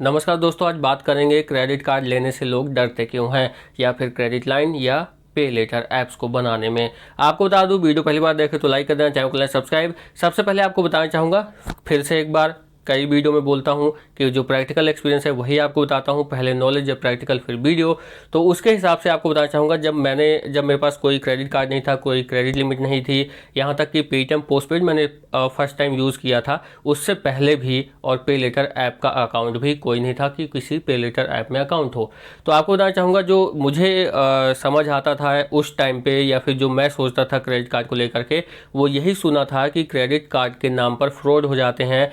नमस्कार दोस्तों, आज बात करेंगे क्रेडिट कार्ड लेने से लोग डरते क्यों हैं या फिर क्रेडिट लाइन या पे लेटर ऐप्स को बनाने में। आपको बता दूं, वीडियो पहली बार देखें तो लाइक कर देना, चैनल को लाइक सब्सक्राइब। सबसे पहले आपको बताना चाहूँगा, फिर से एक बार कई वीडियो में बोलता हूं कि जो प्रैक्टिकल एक्सपीरियंस है वही आपको बताता हूं, पहले नॉलेज जब प्रैक्टिकल फिर वीडियो। तो उसके हिसाब से आपको बताना चाहूँगा, जब मेरे पास कोई क्रेडिट कार्ड नहीं था, कोई क्रेडिट लिमिट नहीं थी, यहाँ तक कि पेटीएम पोस्टपेड मैंने फर्स्ट टाइम यूज़ किया था, उससे पहले भी, और पे लेटर ऐप का अकाउंट भी कोई नहीं था कि किसी पे लेटर ऐप में अकाउंट हो। तो आपको बताना चाहूँगा, जो मुझे समझ आता था उस टाइम पे, या फिर जो मैं सोचता था क्रेडिट कार्ड को लेकर के, वो यही सुना था कि क्रेडिट कार्ड के नाम पर फ्रॉड हो जाते हैं।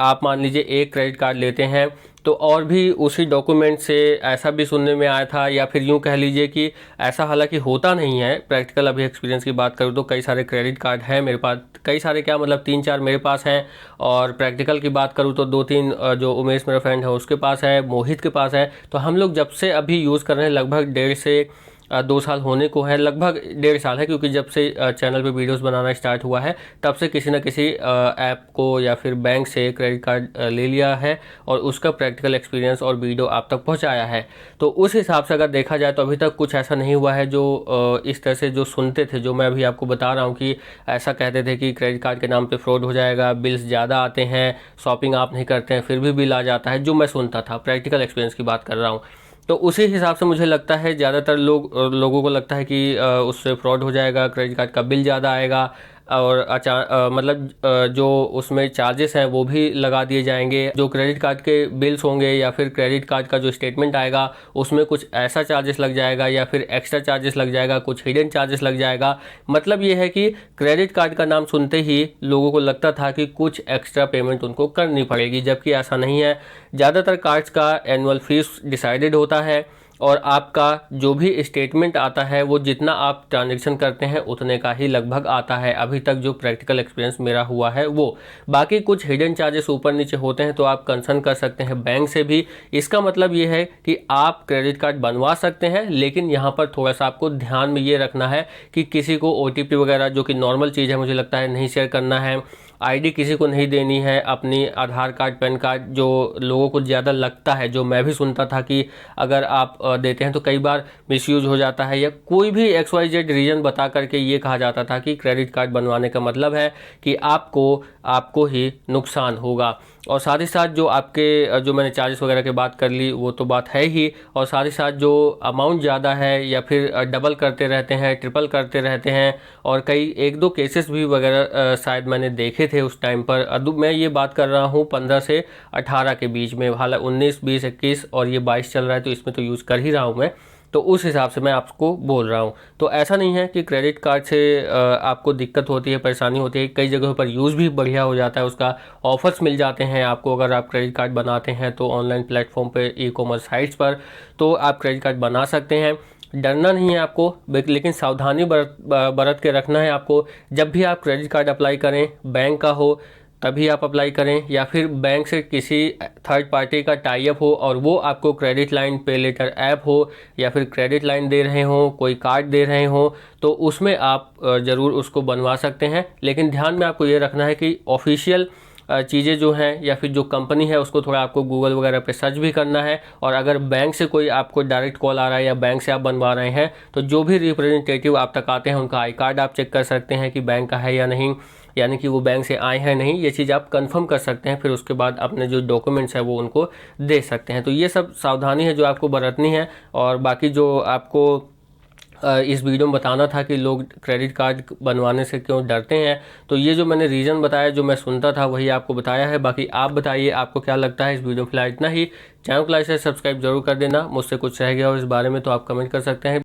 आप मान लीजिए एक क्रेडिट कार्ड लेते हैं तो और भी उसी डॉक्यूमेंट से, ऐसा भी सुनने में आया था, या फिर यूं कह लीजिए कि ऐसा हालांकि होता नहीं है। प्रैक्टिकल अभी एक्सपीरियंस की बात करूँ तो कई सारे क्रेडिट कार्ड हैं मेरे पास, कई सारे क्या मतलब 3-4 मेरे पास हैं। और प्रैक्टिकल की बात करूँ तो 2-3 जो उमेश मेरा फ्रेंड है उसके पास है, मोहित के पास है। तो हम लोग जब से अभी यूज़ कर रहे हैं, लगभग 1.5 से 2 साल होने को है, लगभग 1.5 साल है, क्योंकि जब से चैनल पे वीडियोस बनाना स्टार्ट हुआ है तब से किसी न किसी ऐप को या फिर बैंक से क्रेडिट कार्ड ले लिया है और उसका प्रैक्टिकल एक्सपीरियंस और वीडियो आप तक पहुंचाया है। तो उस हिसाब से अगर देखा जाए तो अभी तक कुछ ऐसा नहीं हुआ है जो इस तरह से जो सुनते थे, जो मैं अभी आपको बता रहा हूँ कि ऐसा कहते थे कि क्रेडिट कार्ड के नाम पर फ्रॉड हो जाएगा, बिल्स ज़्यादा आते हैं, शॉपिंग आप नहीं करते हैं फिर भी बिल आ जाता है, जो मैं सुनता था, प्रैक्टिकल एक्सपीरियंस की बात कर रहा हूँ। तो उसी हिसाब से मुझे लगता है ज़्यादातर लोगों को लगता है कि उससे फ्रॉड हो जाएगा, क्रेडिट कार्ड का बिल ज़्यादा आएगा, और जो उसमें चार्जेस हैं वो भी लगा दिए जाएंगे। जो क्रेडिट कार्ड के बिल्स होंगे या फिर क्रेडिट कार्ड का जो स्टेटमेंट आएगा उसमें कुछ ऐसा चार्जेस लग जाएगा या फिर एक्स्ट्रा चार्जेस लग जाएगा, कुछ हिडन चार्जेस लग जाएगा। मतलब ये है कि क्रेडिट कार्ड का नाम सुनते ही लोगों को लगता था कि कुछ एक्स्ट्रा पेमेंट उनको करनी पड़ेगी, जबकि ऐसा नहीं है। ज़्यादातर कार्ड्स का एनुअल फीस डिसाइडेड होता है और आपका जो भी स्टेटमेंट आता है वो जितना आप ट्रांजैक्शन करते हैं उतने का ही लगभग आता है, अभी तक जो प्रैक्टिकल एक्सपीरियंस मेरा हुआ है वो। बाकी कुछ हिडन चार्जेस ऊपर नीचे होते हैं तो आप कंसर्न कर सकते हैं बैंक से भी। इसका मतलब ये है कि आप क्रेडिट कार्ड बनवा सकते हैं, लेकिन यहाँ पर थोड़ा सा आपको ध्यान में ये रखना है कि किसी को OTP वगैरह, जो कि नॉर्मल चीज़ है मुझे लगता है, नहीं शेयर करना है। ID किसी को नहीं देनी है, अपनी आधार कार्ड, पैन कार्ड, जो लोगों को ज़्यादा लगता है, जो मैं भी सुनता था कि अगर आप देते हैं तो कई बार मिसयूज हो जाता है, या कोई भी XYZ रीज़न बता करके ये कहा जाता था कि क्रेडिट कार्ड बनवाने का मतलब है कि आपको ही नुकसान होगा। और साथ ही साथ जो मैंने चार्जेस वगैरह की बात कर ली वो तो बात है ही, और साथ ही साथ जो अमाउंट ज़्यादा है या फिर डबल करते रहते हैं, ट्रिपल करते रहते हैं, और कई 1-2 केसेस भी वगैरह शायद मैंने देखे थे उस टाइम पर। मैं ये बात कर रहा हूँ 15 से 18 के बीच में, हालांकि 19, 20, 21 और ये 22 चल रहा है, तो इसमें तो यूज़ कर ही रहा हूँ मैं, तो उस हिसाब से मैं आपको बोल रहा हूँ। तो ऐसा नहीं है कि क्रेडिट कार्ड से आपको दिक्कत होती है, परेशानी होती है, कई जगहों पर यूज़ भी बढ़िया हो जाता है, उसका ऑफर्स मिल जाते हैं आपको। अगर आप क्रेडिट कार्ड बनाते हैं तो ऑनलाइन प्लेटफॉर्म पे, ई-कॉमर्स साइट्स पर, तो आप क्रेडिट कार्ड बना सकते हैं। डरना नहीं है आपको, लेकिन सावधानी बरत के रखना है आपको। जब भी आप क्रेडिट कार्ड अप्लाई करें, बैंक का हो तभी आप अप्लाई करें, या फिर बैंक से किसी थर्ड पार्टी का टाई अप हो और वो आपको क्रेडिट लाइन, पे लेटर ऐप हो, या फिर क्रेडिट लाइन दे रहे हों, कोई कार्ड दे रहे हों, तो उसमें आप ज़रूर उसको बनवा सकते हैं। लेकिन ध्यान में आपको ये रखना है कि ऑफिशियल चीज़ें जो हैं या फिर जो कंपनी है उसको थोड़ा आपको गूगल वगैरह पे सर्च भी करना है। और अगर बैंक से कोई आपको डायरेक्ट कॉल आ रहा है या बैंक से आप बनवा रहे हैं, तो जो भी रिप्रेजेंटेटिव आप तक आते हैं उनका आई कार्ड आप चेक कर सकते हैं कि बैंक का है या नहीं, यानी कि वो बैंक से आए हैं नहीं, ये चीज़ आप कंफर्म कर सकते हैं। फिर उसके बाद अपने जो डॉक्यूमेंट्स है वो उनको दे सकते हैं। तो ये सब सावधानी है जो आपको बरतनी है। और बाकी जो आपको इस वीडियो में बताना था कि लोग क्रेडिट कार्ड बनवाने से क्यों डरते हैं, तो ये जो मैंने रीज़न बताया, जो मैं सुनता था, वही आपको बताया है। बाकी आप बताइए आपको क्या लगता है। इस वीडियो में फिलहाल इतना ही। चैनल को लाइक से सब्सक्राइब जरूर कर देना। मुझसे कुछ रह गया हो इस बारे में तो आप कमेंट कर सकते हैं।